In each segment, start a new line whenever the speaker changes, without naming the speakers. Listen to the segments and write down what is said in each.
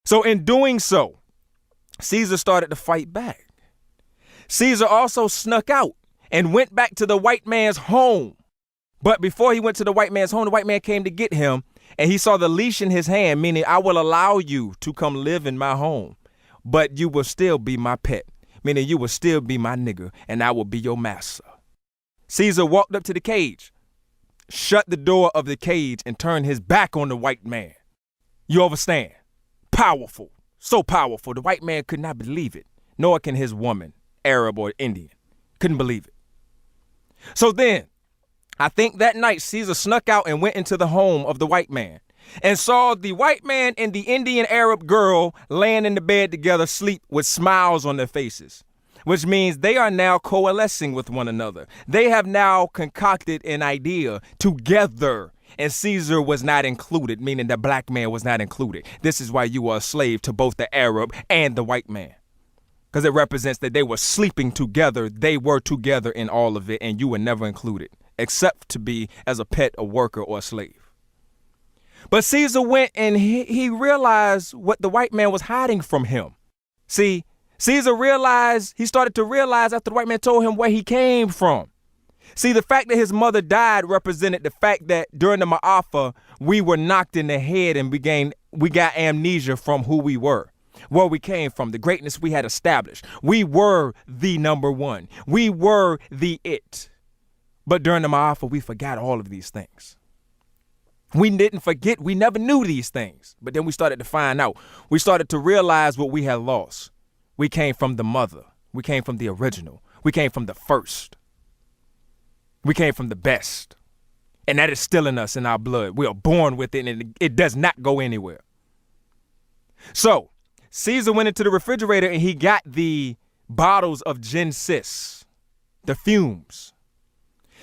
So in doing so, Caesar started to fight back. Caesar also snuck out and went back to the white man's home. But before he went to the white man's home, the white man came to get him, and he saw the leash in his hand, meaning I will allow you to come live in my home, but you will still be my pet, meaning you will still be my nigger, and I will be your master. Caesar walked up to the cage, shut the door of the cage, and turned his back on the white man. You understand? Powerful, so powerful. The white man could not believe it, nor can his woman, Arab or Indian. Couldn't believe it. So then, I think that night Caesar snuck out and went into the home of the white man and saw the white man and the Indian Arab girl laying in the bed together, sleep with smiles on their faces, which means they are now coalescing with one another. They have now concocted an idea together, and Caesar was not included, meaning the black man was not included. This is why you are a slave to both the Arab and the white man, because it represents that they were sleeping together. They were together in all of it, and you were never included, except to be as a pet, a worker, or a slave. But Caesar went and he realized what the white man was hiding from him. See, Caesar he started to realize after the white man told him where he came from. See, the fact that his mother died represented the fact that during the Ma'afa, we were knocked in the head and we got amnesia from who we were, where we came from, the greatness we had established. We were the number one. We were the it. But during the Ma'afa, we forgot all of these things. We didn't forget. We never knew these things. But then we started to find out. We started to realize what we had lost. We came from the mother. We came from the original. We came from the first. We came from the best. And that is still in us, in our blood. We are born with it, and it does not go anywhere. So Caesar went into the refrigerator and he got the bottles of gin cis, the fumes.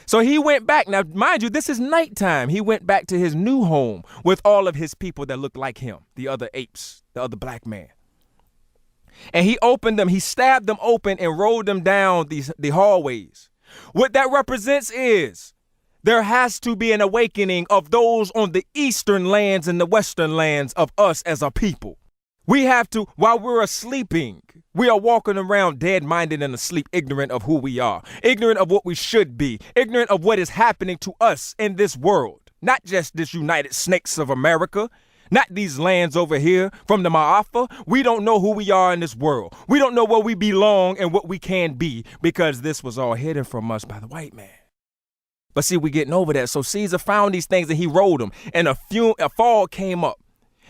So he went back. Now, mind you, this is nighttime. He went back to his new home with all of his people that looked like him, the other apes, the other black man. And he opened them. He stabbed them open and rolled them down the hallways. What that represents is there has to be an awakening of those on the eastern lands and the western lands of us as a people. We have to, while we're sleeping, we are walking around dead-minded and asleep, ignorant of who we are, ignorant of what we should be, ignorant of what is happening to us in this world. Not just this United Snakes of America, not these lands over here from the Ma'afa. We don't know who we are in this world. We don't know where we belong and what we can be, because this was all hidden from us by the white man. But see, we're getting over that. So Caesar found these things and he rolled them, and a fog came up.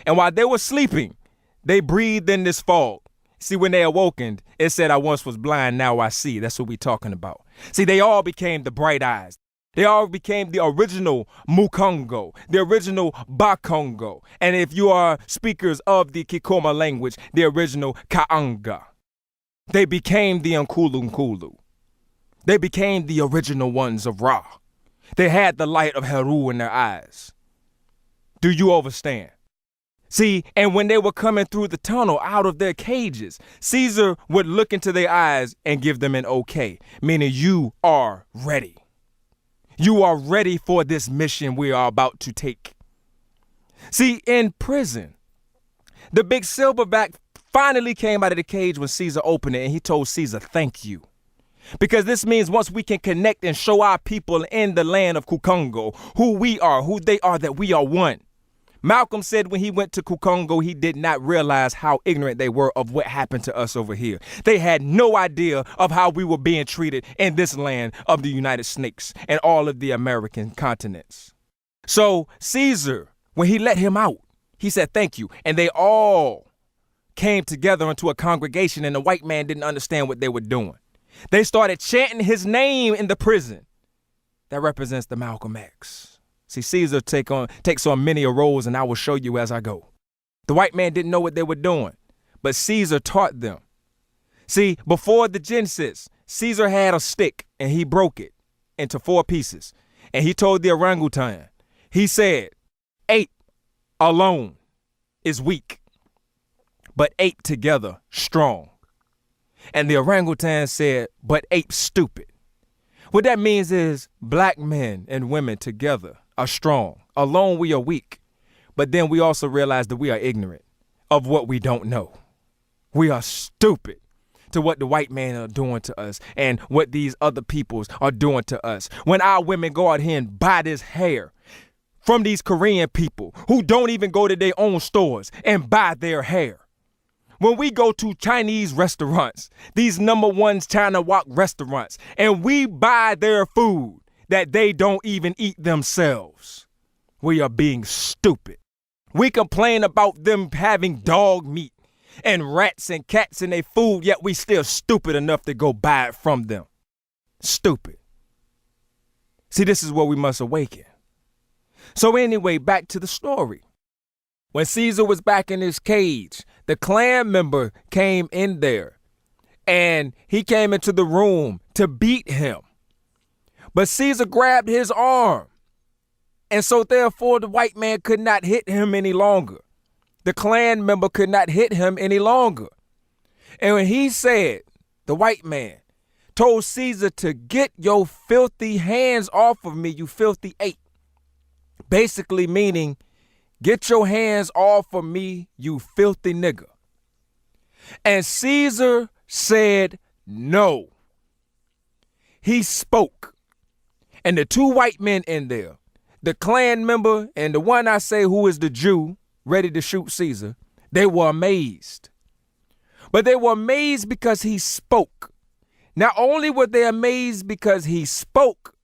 And while they were sleeping, they breathed in this fog. See, when they awokened, it said, I once was blind, now I see. That's what we're talking about. See, they all became the bright eyes. They all became the original Mu-Kongo, the original BA-KONGO. And if you are speakers of the Kikoma language, the original Kaanga. They became the Nkulu. They became the original ones of Ra. They had the light of Heru in their eyes. Do you understand? See, and when they were coming through the tunnel out of their cages, Caesar would look into their eyes and give them an okay, meaning you are ready. You are ready for this mission we are about to take. See, in prison, the big silverback finally came out of the cage when Caesar opened it, and he told Caesar, thank you. Because this means once we can connect and show our people in the land of Mu-Kongo who we are, who they are, that we are one. Malcolm said when he went to Mu-Kongo, he did not realize how ignorant they were of what happened to us over here. They had no idea of how we were being treated in this land of the United Snakes and all of the American continents. So Caesar, when he let him out, he said, thank you. And they all came together into a congregation, and the white man didn't understand what they were doing. They started chanting his name in the prison. That represents the Malcolm X. See, Caesar takes on many roles, and I will show you as I go. The white man didn't know what they were doing, but Caesar taught them. See, before the Genesis, Caesar had a stick, and he broke it into 4 pieces. And he told the orangutan, he said, ape alone is weak, but ape together strong. And the orangutan said, but ape stupid. What that means is black men and women together are strong. Alone we are weak. But then we also realize that we are ignorant of what we don't know. We are stupid to what the white man are doing to us and what these other peoples are doing to us. When our women go out here and buy this hair from these Korean people who don't even go to their own stores and buy their hair. When we go to Chinese restaurants, these #1 China Wok restaurants, and we buy their food that they don't even eat themselves, we are being stupid. We complain about them having dog meat and rats and cats in their food, yet we still stupid enough to go buy it from them. Stupid. See, this is where we must awaken. So anyway, back to the story. When Caesar was back in his cage, the Klan member came in there and he came into the room to beat him. But Caesar grabbed his arm. And so therefore the white man could not hit him any longer. The Klan member could not hit him any longer. And when he said, the white man told Caesar to get your filthy hands off of me, you filthy ape. Basically meaning, get your hands off of me, you filthy nigger. And Caesar said no. He spoke. And the two white men in there, the Klan member and the one I say who is the Jew, ready to shoot Caesar, they were amazed. But they were amazed because he spoke. Not only were they amazed because he spoke,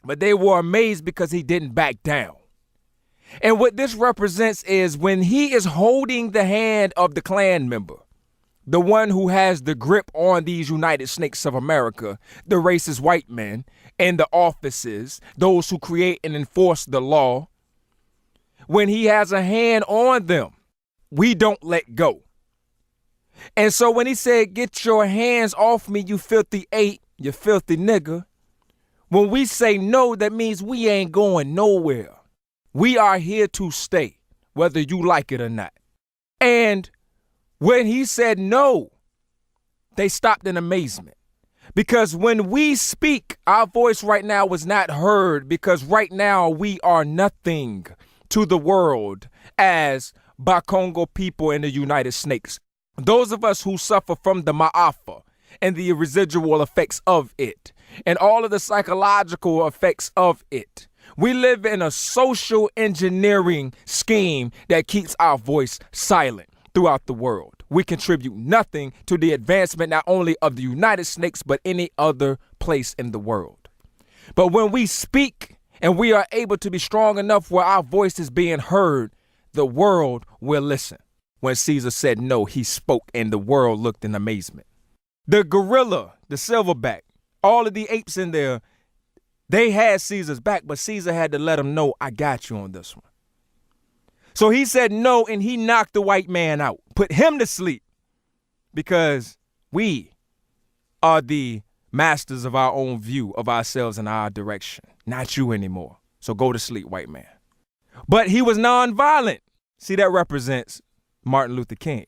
but they were amazed because he didn't back down. And what this represents is when he is holding the hand of the Klan member, the one who has the grip on these United Snakes of America, the racist white men, and the offices, those who create and enforce the law, when he has a hand on them, we don't let go. And so when he said, get your hands off me, you filthy ape, you filthy nigger, when we say no, that means we ain't going nowhere. We are here to stay, whether you like it or not. And when he said no, they stopped in amazement. Because when we speak, our voice right now was not heard, because right now we are nothing to the world as BA-KONGO people in the United Snakes. Those of us who suffer from the ma'afa and the residual effects of it and all of the psychological effects of it. We live in a social engineering scheme that keeps our voice silent throughout the world. We contribute nothing to the advancement not only of the United Snakes, but any other place in the world. But when we speak and we are able to be strong enough where our voice is being heard, the world will listen. When Caesar said no, he spoke and the world looked in amazement. The gorilla, the silverback, all of the apes in there, they had Caesar's back, but Caesar had to let them know, I got you on this one. So he said no, and he knocked the white man out, put him to sleep, because we are the masters of our own view of ourselves and our direction, not you anymore. So go to sleep, white man. But he was nonviolent. See, that represents Martin Luther King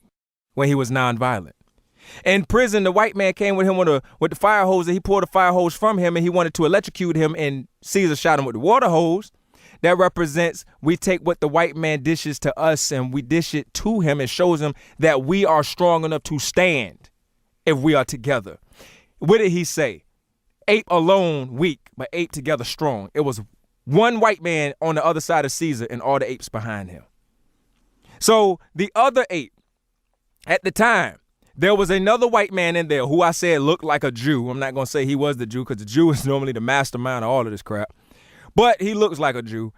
when he was nonviolent. In prison, the white man came with him with the fire hose, and he pulled a fire hose from him, and he wanted to electrocute him, and Caesar shot him with the water hose. That represents we take what the white man dishes to us and we dish it to him and shows him that we are strong enough to stand if we are together. What did he say? Ape alone weak, but ape together strong. It was one white man on the other side of Caesar and all the apes behind him. So the other ape, at the time, there was another white man in there who I said looked like a Jew. I'm not going to say he was the Jew because the Jew is normally the mastermind of all of this crap. But he looks like a Jew.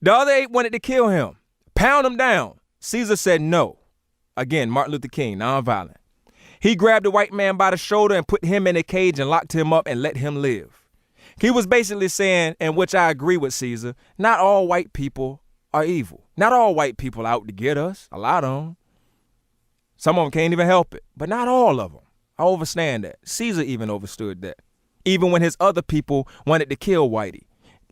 The other ape wanted to kill him, pound him down. Caesar said no. Again, Martin Luther King, nonviolent. He grabbed the white man by the shoulder and put him in a cage and locked him up and let him live. He was basically saying, and which I agree with Caesar, not all white people are evil. Not all white people are out to get us. A lot of them. Some of them can't even help it, but not all of them. I understand that. Caesar even understood that. Even when his other people wanted to kill Whitey.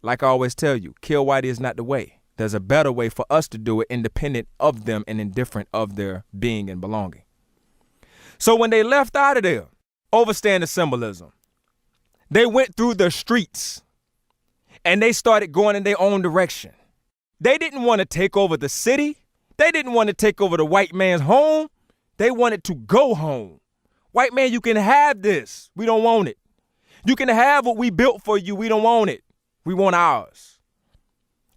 Like I always tell you, kill Whitey is not the way. There's a better way for us to do it independent of them and indifferent of their being and belonging. So when they left out of there, understand the symbolism. They went through the streets and they started going in their own direction. They didn't want to take over the city. They didn't want to take over the white man's home. They wanted to go home. White man, you can have this. We don't want it. You can have what we built for you. We don't want it. We want ours.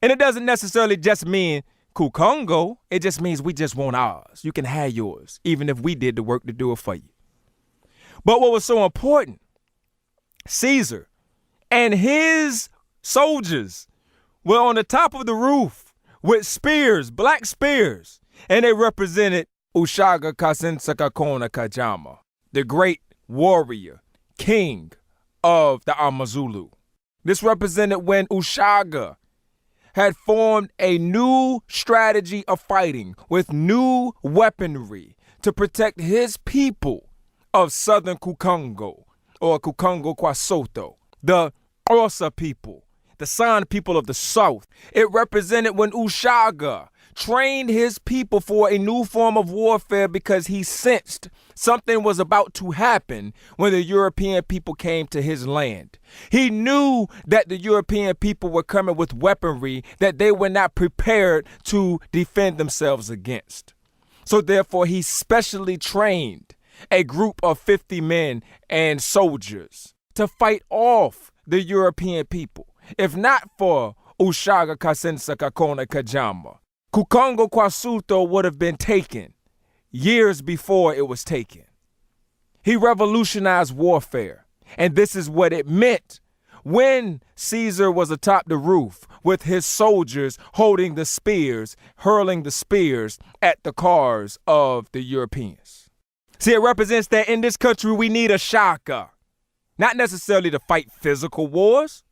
And it doesn't necessarily just mean Mu-Kongo. It just means we just want ours. You can have yours, even if we did the work to do it for you. But what was so important, Caesar and his soldiers were on the top of the roof with spears, black spears, and they represented Ushaga Kasensakakona Kajama, the great warrior, king of the Amazulu. This represented when Ushaga had formed a new strategy of fighting with new weaponry to protect his people of southern Mu-Kongo, or Mu-Kongo-Kwa-Soto, the Xhosa people, the San people of the south. It represented when Ushaga trained his people for a new form of warfare because he sensed something was about to happen when the European people came to his land. He knew that the European people were coming with weaponry that they were not prepared to defend themselves against. So therefore, he specially trained a group of 50 men and soldiers to fight off the European people. If not for Ushaga Kasensakakona Kajama, Mu-Kongo-Kwa-Soto would have been taken years before it was taken. He revolutionized warfare, and this is what it meant when Caesar was atop the roof with his soldiers holding the spears, hurling the spears at the cars of the Europeans. See, it represents that in this country we need a shaka, not necessarily to fight physical wars.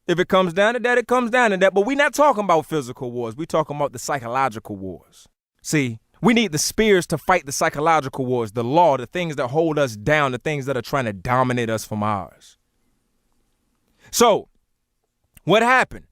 If it comes down to that, it comes down to that. But we're not talking about physical wars. We're talking about the psychological wars. See, we need the spears to fight the psychological wars, the law, the things that hold us down, the things that are trying to dominate us from ours. So what happened?